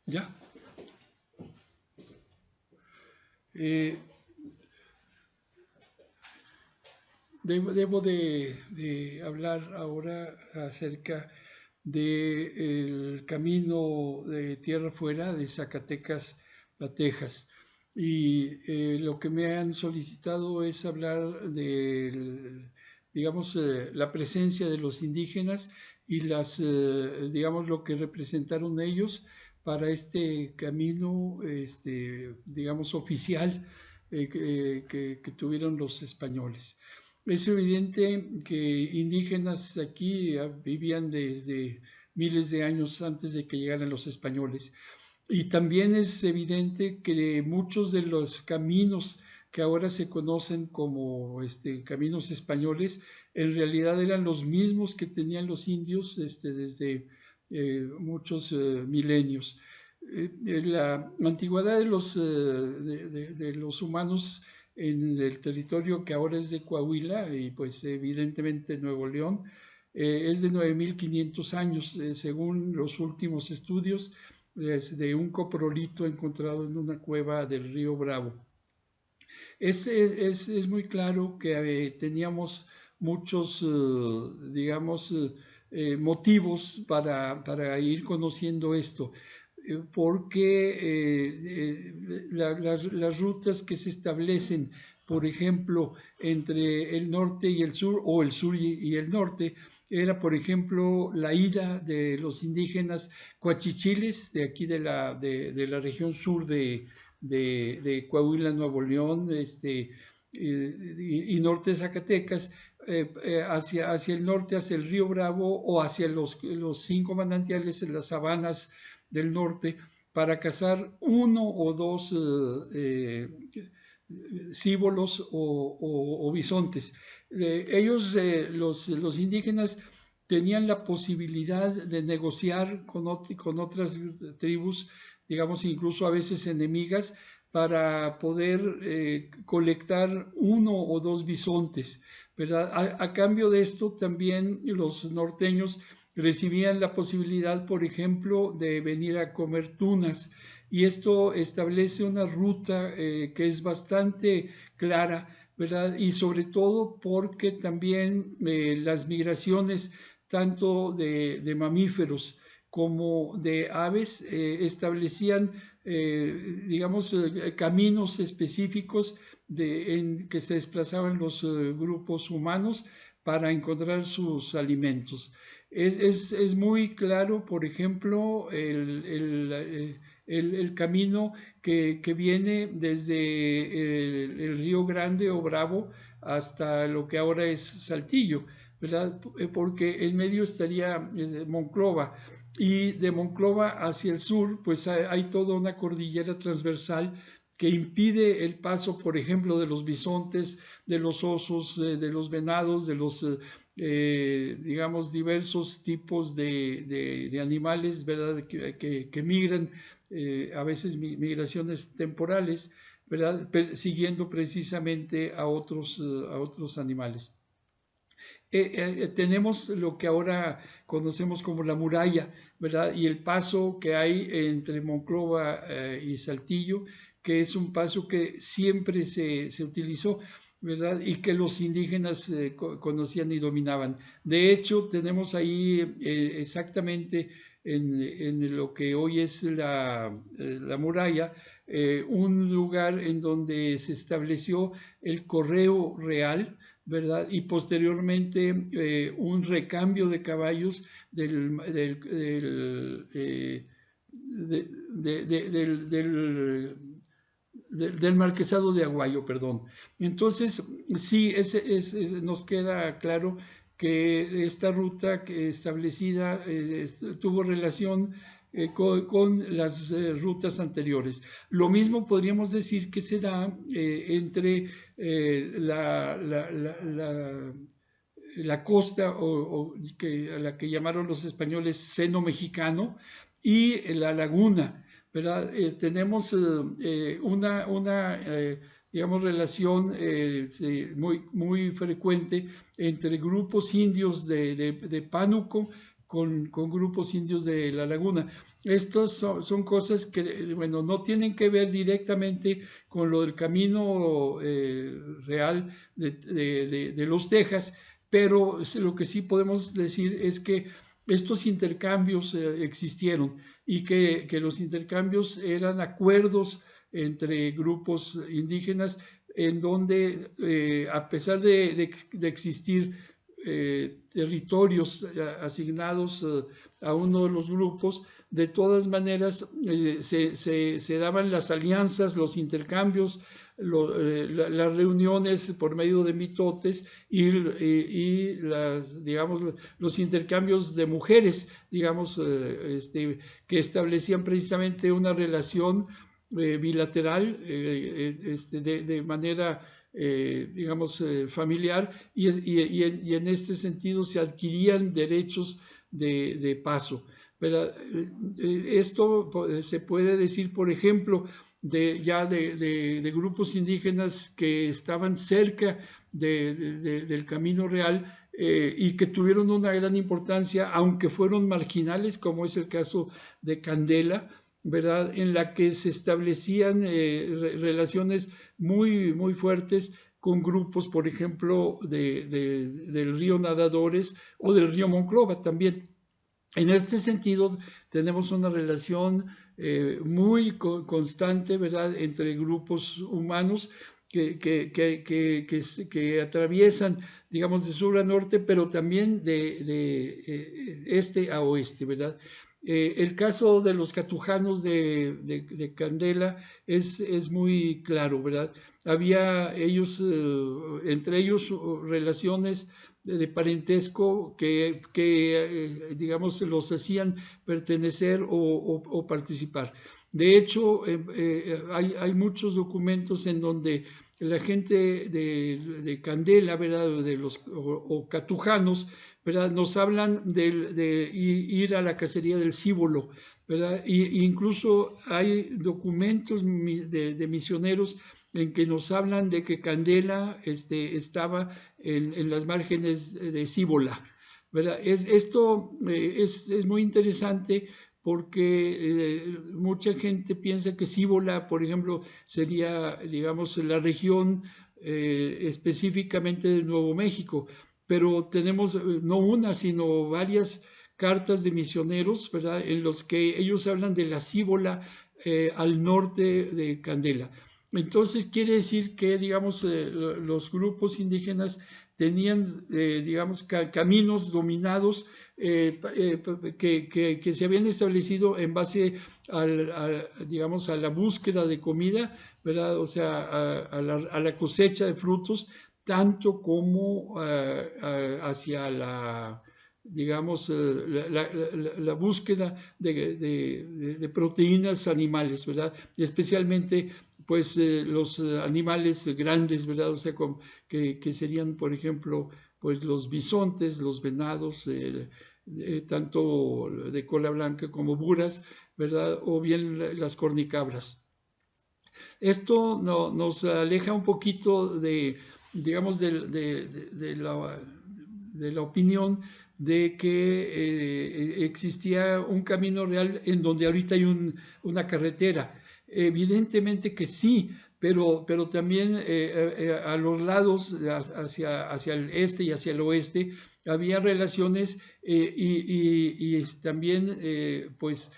Ya. Eh, debo de hablar ahora acerca del camino de tierra fuera de Zacatecas a Texas. Y lo que me han solicitado es hablar de, digamos, la presencia de los indígenas y digamos, lo que representaron ellos para este camino, digamos, oficial que tuvieron los españoles. Es evidente que indígenas aquí vivían desde miles de años antes de que llegaran los españoles. Y también es evidente que muchos de los caminos que ahora se conocen como caminos españoles, en realidad eran los mismos que tenían los indios desde muchos milenios. La antigüedad de los humanos en el territorio que ahora es de Coahuila y pues evidentemente Nuevo León, es de 9.500 años, según los últimos estudios de un coprolito encontrado en una cueva del río Bravo. Es muy claro que teníamos muchos, digamos, motivos para ir conociendo esto, porque las rutas que se establecen, por ejemplo, entre el norte y el sur, o el sur y el norte, era, por ejemplo, la ida de los indígenas coachichiles de aquí de la región sur de Coahuila, Nuevo León, y norte de Zacatecas, hacia el norte, hacia el río Bravo o hacia los 5 manantiales en las sabanas del norte, para cazar uno o dos cíbolos o bisontes. Los indígenas tenían la posibilidad de negociar con otras tribus, digamos incluso a veces enemigas, para poder colectar uno o dos bisontes, ¿verdad? A cambio de esto también los norteños recibían la posibilidad, por ejemplo, de venir a comer tunas, y esto establece una ruta que es bastante clara, ¿verdad? Y sobre todo porque también las migraciones tanto de mamíferos como de aves establecían, digamos, caminos específicos en que se desplazaban los grupos humanos para encontrar sus alimentos. Es muy claro, por ejemplo, el camino que viene desde el Río Grande o Bravo hasta lo que ahora es Saltillo, ¿verdad? Porque en medio estaría Monclova, y de Monclova hacia el sur pues hay toda una cordillera transversal que impide el paso, por ejemplo, de los bisontes, de los osos, de los venados, de los, digamos, diversos tipos de animales, ¿verdad? Que migran, a veces migraciones temporales, ¿verdad? Siguiendo precisamente a otros animales. Tenemos lo que ahora conocemos como la muralla, ¿verdad? Y el paso que hay entre Monclova y Saltillo, que es un paso que siempre se utilizó, ¿verdad? Y que los indígenas conocían y dominaban. De hecho, tenemos ahí exactamente en lo que hoy es la muralla, un lugar en donde se estableció el correo real, ¿verdad? Y posteriormente un recambio de caballos del, del, del, del marquesado de Aguayo, perdón. Entonces, sí, nos queda claro que esta ruta establecida tuvo relación con las rutas anteriores. Lo mismo podríamos decir que se da entre la costa, a la que llamaron los españoles seno mexicano, y la laguna, ¿verdad? Tenemos una digamos, relación muy frecuente entre grupos indios de Pánuco con grupos indios de la laguna. Estas son cosas que, bueno, no tienen que ver directamente con lo del camino real de los Texas, pero lo que sí podemos decir es que estos intercambios existieron y que los intercambios eran acuerdos entre grupos indígenas en donde, a pesar de existir territorios asignados a uno de los grupos, de todas maneras se daban las alianzas, los intercambios, las reuniones por medio de mitotes y digamos, los intercambios de mujeres, digamos, que establecían precisamente una relación bilateral de manera digamos familiar y en este sentido se adquirían derechos de paso. ¿Verdad? Esto se puede decir, por ejemplo, de grupos indígenas que estaban cerca del Camino Real y que tuvieron una gran importancia, aunque fueron marginales, como es el caso de Candela, ¿verdad? En la que se establecían relaciones muy, muy fuertes con grupos, por ejemplo, del río Nadadores o del río Monclova también. En este sentido, tenemos una relación muy constante, ¿verdad?, entre grupos humanos que atraviesan, digamos, de sur a norte, pero también de este a oeste, ¿verdad? El caso de los catujanos de Candela es muy claro, ¿verdad? Había entre ellos relaciones de parentesco que digamos, los hacían pertenecer o participar. De hecho, hay muchos documentos en donde la gente de Candela, ¿verdad?, o catujanos, ¿verdad?, nos hablan de ir a la cacería del cíbolo, ¿verdad? Incluso hay documentos de misioneros en que nos hablan de que Candela estaba en las márgenes de Cíbola, ¿verdad? Esto es muy interesante porque mucha gente piensa que Cíbola, por ejemplo, sería, digamos, la región específicamente de Nuevo México, pero tenemos no una, sino varias cartas de misioneros, ¿verdad?, en los que ellos hablan de la Cíbola al norte de Candela. Entonces quiere decir que, digamos, los grupos indígenas tenían, digamos, caminos dominados que se habían establecido en base digamos, a la búsqueda de comida, ¿verdad? O sea, a la cosecha de frutos, tanto como hacia digamos, la búsqueda de proteínas animales, ¿verdad? Y especialmente, pues, los animales grandes, ¿verdad? O sea, que serían, por ejemplo, pues los bisontes, los venados, tanto de cola blanca como buras, ¿verdad? O bien las cornicabras. Esto nos aleja un poquito digamos, de la opinión de que existía un camino real en donde ahorita hay una carretera. Evidentemente que sí, pero también a los lados, hacia el este y hacia el oeste, había relaciones y también pues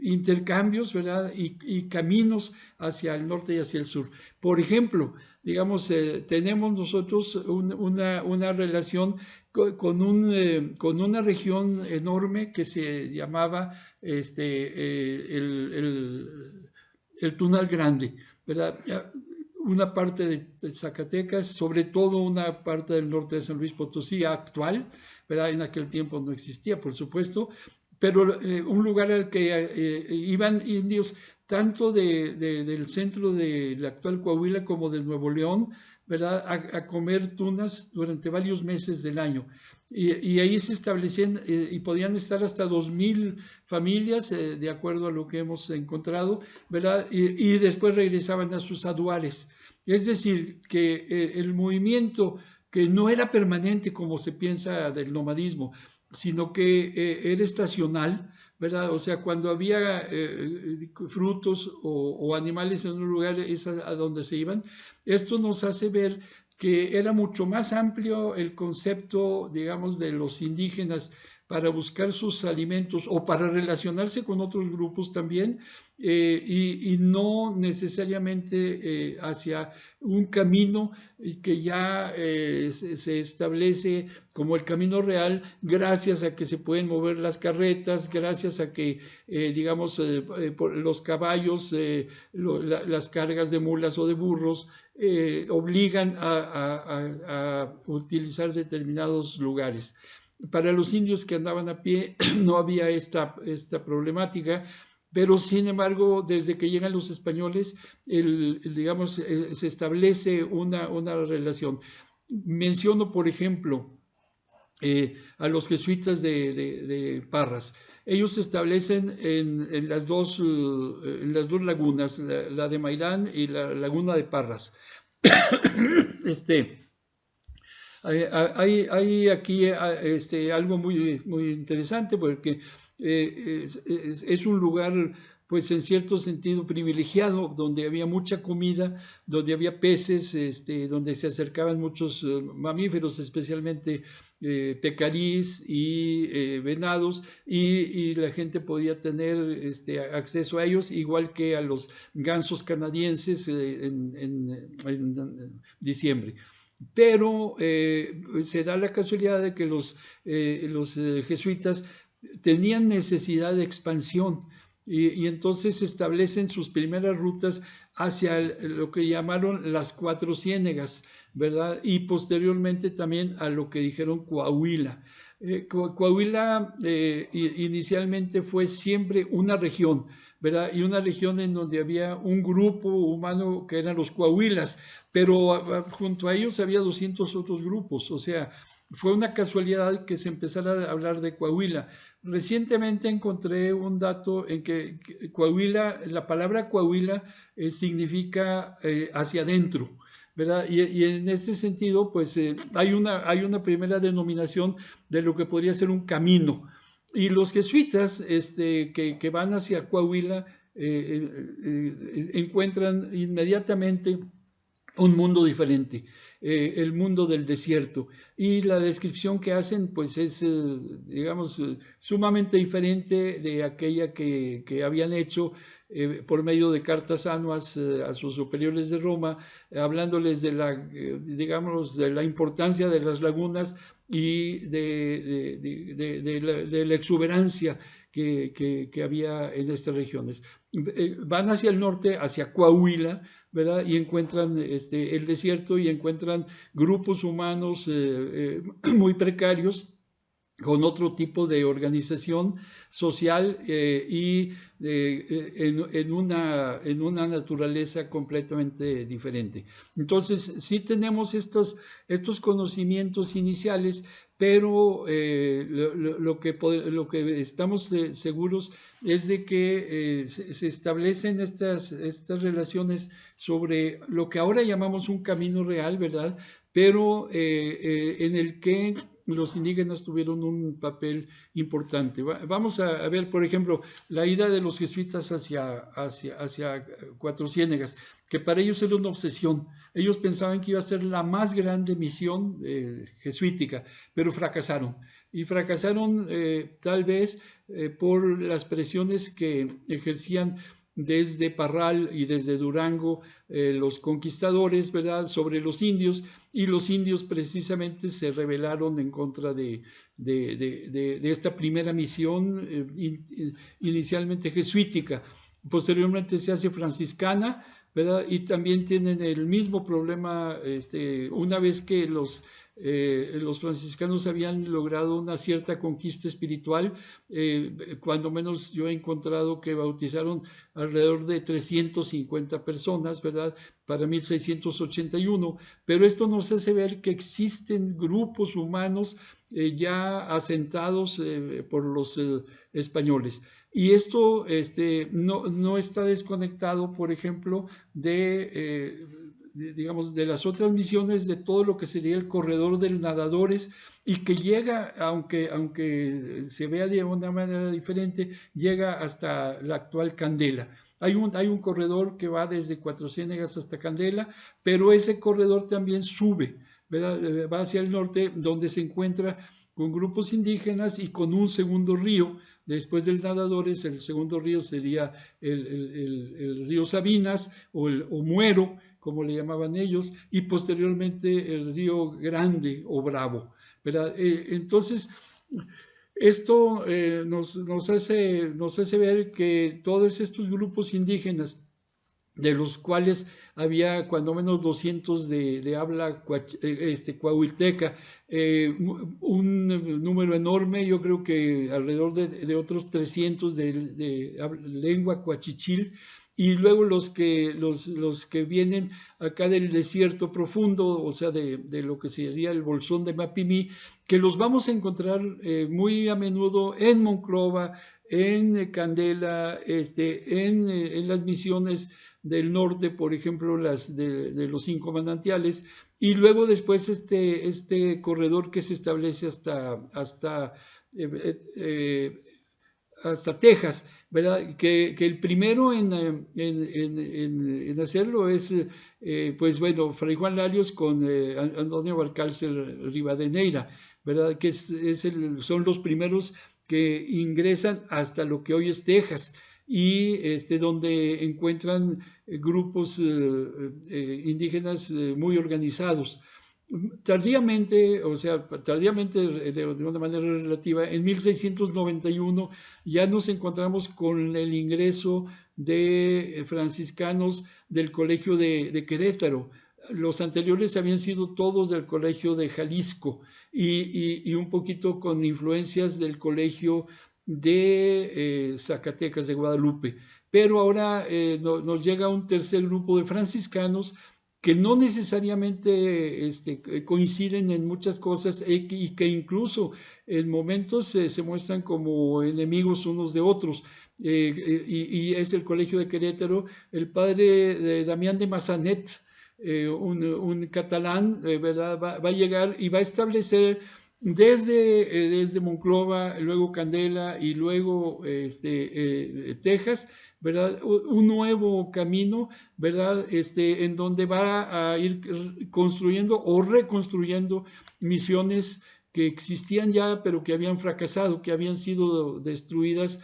intercambios, ¿verdad? Y caminos hacia el norte y hacia el sur. Por ejemplo, digamos, tenemos nosotros una relación con una región enorme que se llamaba el Tunal Grande, ¿verdad? Una parte de Zacatecas, sobre todo una parte del norte de San Luis Potosí actual, ¿verdad? En aquel tiempo no existía, por supuesto, pero un lugar al que iban indios tanto del centro de la actual Coahuila como del Nuevo León, ¿verdad? A comer tunas durante varios meses del año. Y ahí se establecían y podían estar hasta 2,000 familias, de acuerdo a lo que hemos encontrado, ¿verdad? Y después regresaban a sus aduares. Es decir, que el movimiento que no era permanente como se piensa del nomadismo, sino que era estacional, ¿verdad? O sea, cuando había frutos o animales en un lugar es a donde se iban. Esto nos hace ver que era mucho más amplio el concepto, digamos, de los indígenas para buscar sus alimentos o para relacionarse con otros grupos también, y no necesariamente hacia un camino que ya se establece como el camino real, gracias a que se pueden mover las carretas, gracias a que, digamos, los caballos, las cargas de mulas o de burros, obligan a utilizar determinados lugares. Para los indios que andaban a pie no había esta problemática, pero sin embargo, desde que llegan los españoles, digamos, se establece una relación. Menciono, por ejemplo, a los jesuitas de Parras. Ellos se establecen en las dos lagunas, la de Mairán y la laguna de Parras. Hay aquí algo muy interesante porque es un lugar, pues en cierto sentido privilegiado, donde había mucha comida, donde había peces, donde se acercaban muchos mamíferos, especialmente pecarís y venados, y la gente podía tener acceso a ellos, igual que a los gansos canadienses en diciembre. Pero se da la casualidad de que los jesuitas tenían necesidad de expansión y entonces establecen sus primeras rutas hacia lo que llamaron las Cuatro Ciénegas, ¿verdad? Y posteriormente también a lo que dijeron Coahuila. Coahuila inicialmente fue siempre una región, ¿verdad? Y una región en donde había un grupo humano que eran los coahuilas, pero junto a ellos había 200 otros grupos, o sea, fue una casualidad que se empezara a hablar de Coahuila. Recientemente encontré un dato en que Coahuila, la palabra Coahuila significa hacia adentro, ¿verdad? Y en este sentido, pues hay una primera denominación de lo que podría ser un camino. Y los jesuitas que van hacia Coahuila encuentran inmediatamente un mundo diferente, el mundo del desierto. Y la descripción que hacen pues es, digamos, sumamente diferente de aquella que habían hecho por medio de cartas anuas a sus superiores de Roma, hablándoles de la importancia de las lagunas y de la exuberancia que había en estas regiones. Van hacia el norte, hacia Coahuila, ¿verdad? Y encuentran el desierto y encuentran grupos humanos muy precarios, con otro tipo de organización social y en una naturaleza completamente diferente. Entonces, sí tenemos estos conocimientos iniciales, pero lo que estamos seguros es de que se establecen estas relaciones sobre lo que ahora llamamos un camino real, ¿verdad? Pero en el que los indígenas tuvieron un papel importante. Vamos a ver, por ejemplo, la ida de los jesuitas hacia Cuatro Ciénegas, que para ellos era una obsesión. Ellos pensaban que iba a ser la más grande misión jesuítica, pero fracasaron. Y fracasaron tal vez por las presiones que ejercían desde Parral y desde Durango los conquistadores, ¿verdad?, sobre los indios, y los indios precisamente se rebelaron en contra de esta primera misión inicialmente jesuítica. Posteriormente se hace franciscana, ¿verdad?, y también tienen el mismo problema una vez que los franciscanos habían logrado una cierta conquista espiritual. Cuando menos yo he encontrado que bautizaron alrededor de 350 personas, ¿verdad?, para 1681, pero esto nos hace ver que existen grupos humanos ya asentados por los españoles. Y esto no está desconectado, por ejemplo, digamos, de las otras misiones, de todo lo que sería el corredor de nadadores, y que llega, aunque se vea de una manera diferente, llega hasta la actual Candela. Hay un corredor que va desde Cuatro Ciénegas hasta Candela, pero ese corredor también sube, ¿verdad?, va hacia el norte, donde se encuentra con grupos indígenas y con un segundo río. Después del Nadadores, el segundo río sería el río Sabinas o Muero, como le llamaban ellos, y posteriormente el río Grande o Bravo, ¿verdad? Entonces, esto nos hace ver que todos estos grupos indígenas, de los cuales había cuando menos 200 de habla coahuilteca, un número enorme, yo creo que alrededor de otros 300 de lengua coachichil, y luego los que vienen acá del desierto profundo, o sea, de lo que sería el bolsón de Mapimí, que los vamos a encontrar muy a menudo en Monclova, en Candela, en las misiones del norte, por ejemplo, las de los 5 manantiales, y luego después este corredor que se establece hasta Texas, ¿verdad? Que el primero en hacerlo es, pues bueno, Fray Juan Larios con Antonio Valcárcel Rivadeneira, ¿verdad? Que son los primeros que ingresan hasta lo que hoy es Texas, y donde encuentran grupos indígenas muy organizados. Tardíamente de una manera relativa, en 1691 ya nos encontramos con el ingreso de franciscanos del Colegio de Querétaro. Los anteriores habían sido todos del Colegio de Jalisco y un poquito con influencias del Colegio de Zacatecas, de Guadalupe. Pero ahora nos llega un tercer grupo de franciscanos que no necesariamente coinciden en muchas cosas y que incluso en momentos se muestran como enemigos unos de otros. Y es el Colegio de Querétaro. El padre Damián de Massanet, un catalán, ¿verdad? Va a llegar y va a establecer desde Monclova, luego Candela y luego Texas, ¿verdad? Un nuevo camino, ¿verdad? En donde va a ir construyendo o reconstruyendo misiones que existían ya, pero que habían fracasado, que habían sido destruidas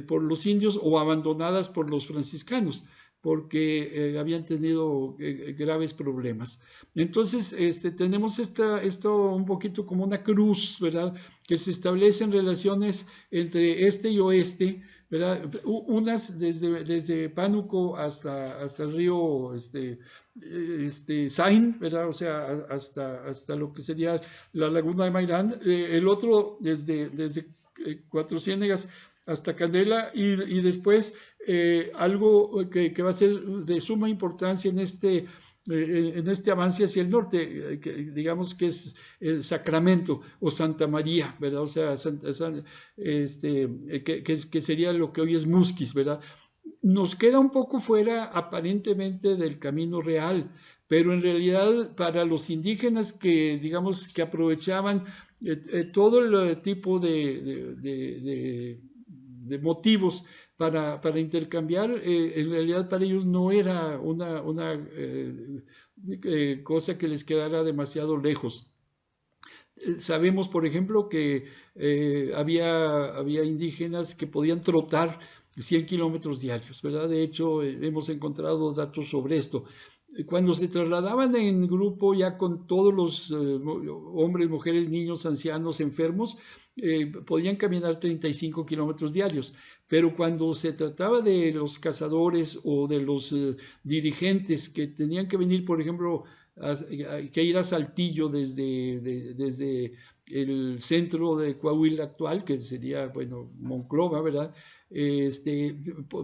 por los indios o abandonadas por los franciscanos, porque habían tenido graves problemas. Entonces, tenemos esto un poquito como una cruz, ¿verdad?, que se establecen relaciones entre este y oeste, ¿verdad? Unas desde Pánuco hasta el río Sain, ¿verdad? O sea, hasta lo que sería la laguna de Mairán. El otro desde Cuatro Ciénegas hasta Candela, y después algo que va a ser de suma importancia en este avance hacia el norte, digamos que es el Sacramento o Santa María, ¿verdad? O sea, que sería lo que hoy es Musquis, ¿verdad? Nos queda un poco fuera aparentemente del camino real, pero en realidad para los indígenas que, digamos, que aprovechaban todo el tipo de motivos para intercambiar, en realidad para ellos no era una cosa que les quedara demasiado lejos. Sabemos, por ejemplo, que había indígenas que podían trotar 100 kilómetros diarios, ¿verdad? De hecho, hemos encontrado datos sobre esto. Cuando se trasladaban en grupo ya con todos los hombres, mujeres, niños, ancianos, enfermos, podían caminar 35 kilómetros diarios. Pero cuando se trataba de los cazadores o de los dirigentes que tenían que venir, por ejemplo, que ir a Saltillo desde el centro de Coahuila actual, que sería, bueno, Monclova, ¿verdad?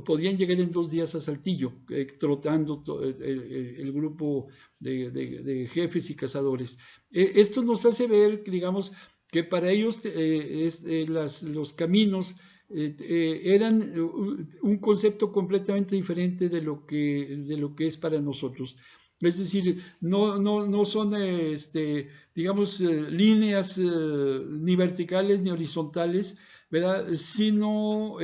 Podían llegar en 2 días a Saltillo, trotando el grupo de jefes y cazadores. Esto nos hace ver, digamos, que para ellos los caminos eran un concepto completamente diferente de lo que es para nosotros. Es decir, no son, digamos, líneas ni verticales ni horizontales, ¿verdad? Sino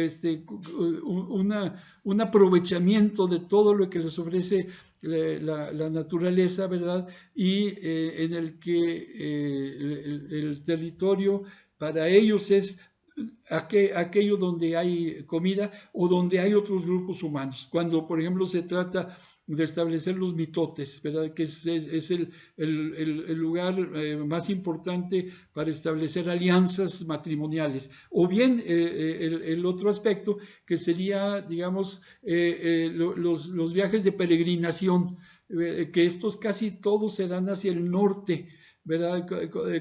un aprovechamiento de todo lo que les ofrece la naturaleza, ¿verdad? Y en el que el territorio para ellos es aquello donde hay comida o donde hay otros grupos humanos. Cuando, por ejemplo, se trata de establecer los mitotes, ¿verdad? Que es el lugar más importante para establecer alianzas matrimoniales. O bien el otro aspecto que sería, digamos, los viajes de peregrinación, que estos casi todos se dan hacia el norte, ¿verdad?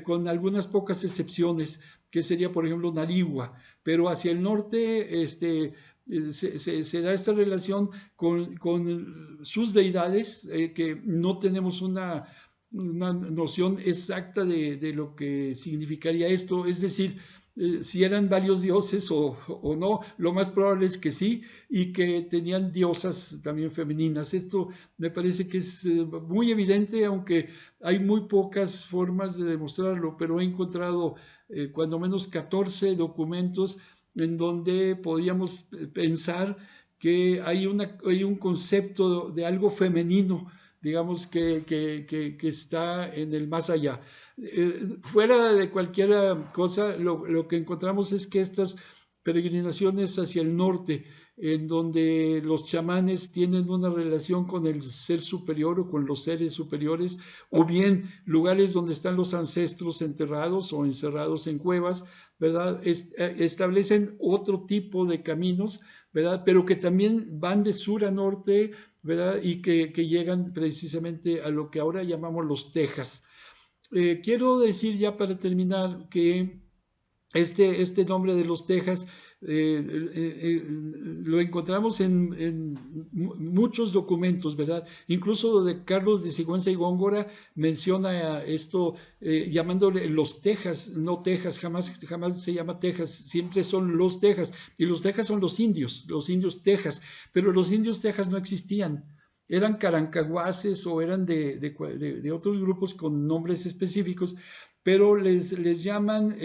Con algunas pocas excepciones, que sería, por ejemplo, Narigua, pero hacia el norte se da esta relación con sus deidades, que no tenemos una noción exacta de lo que significaría esto, es decir, si eran varios dioses o no, lo más probable es que sí, y que tenían diosas también femeninas. Esto me parece que es muy evidente, aunque hay muy pocas formas de demostrarlo, pero he encontrado cuando menos 14 documentos en donde podíamos pensar que hay un concepto de algo femenino, digamos, que está en el más allá. Fuera de cualquier cosa, lo que encontramos es que estas peregrinaciones hacia el norte, en donde los chamanes tienen una relación con el ser superior o con los seres superiores, o bien lugares donde están los ancestros enterrados o encerrados en cuevas, ¿verdad? Establecen otro tipo de caminos, ¿verdad? Pero que también van de sur a norte, ¿verdad? Y que llegan precisamente a lo que ahora llamamos los Tejas. Quiero decir ya para terminar que este nombre de los Tejas lo encontramos en muchos documentos, ¿verdad? Incluso de Carlos de Sigüenza y Góngora menciona esto llamándole los Tejas, no Tejas, jamás se llama Tejas, siempre son los Tejas, y los Tejas son los indios Tejas, pero los indios Tejas no existían. Eran carancaguases o eran de otros grupos con nombres específicos, pero les llaman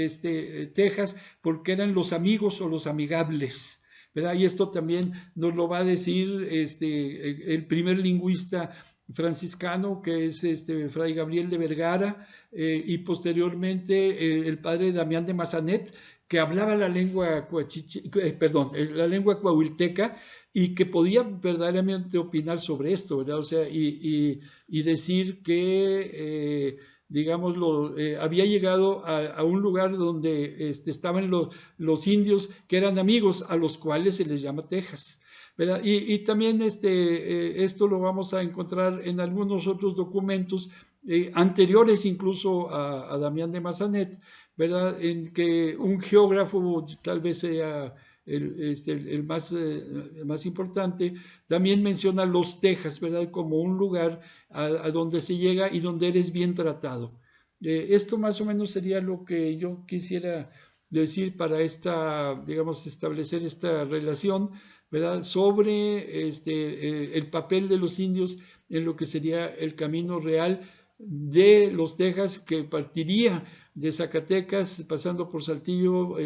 Tejas porque eran los amigos o los amigables, ¿verdad? Y esto también nos lo va a decir el primer lingüista franciscano, que es Fray Gabriel de Vergara, y posteriormente el padre Damián de Mazanet, que hablaba la lengua la lengua coahuilteca, y que podía verdaderamente opinar sobre esto, ¿verdad? O sea, y decir que digámoslo, había llegado a un lugar donde estaban los indios que eran amigos, a los cuales se les llama Tejas, ¿verdad? Y también esto lo vamos a encontrar en algunos otros documentos anteriores incluso a Damián de Mazanet, ¿verdad? En que un geógrafo, tal vez sea el más importante, también menciona los Tejas, ¿verdad? Como un lugar a donde se llega y donde eres bien tratado. Esto más o menos sería lo que yo quisiera decir para digamos, establecer esta relación, ¿verdad?, sobre el papel de los indios en lo que sería el camino real de los Texas, que partiría de Zacatecas, pasando por Saltillo,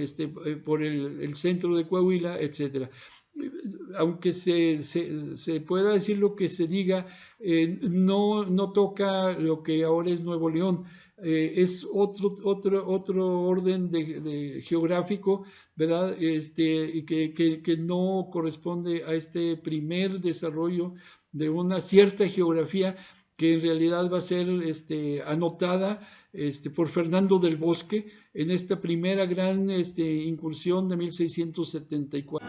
por el centro de Coahuila, etcétera. Aunque se pueda decir lo que se diga, no toca lo que ahora es Nuevo León. Es otro orden geográfico, ¿verdad? Que no corresponde a este primer desarrollo de una cierta geografía que en realidad va a ser anotada por Fernando del Bosque en esta primera gran incursión de 1674.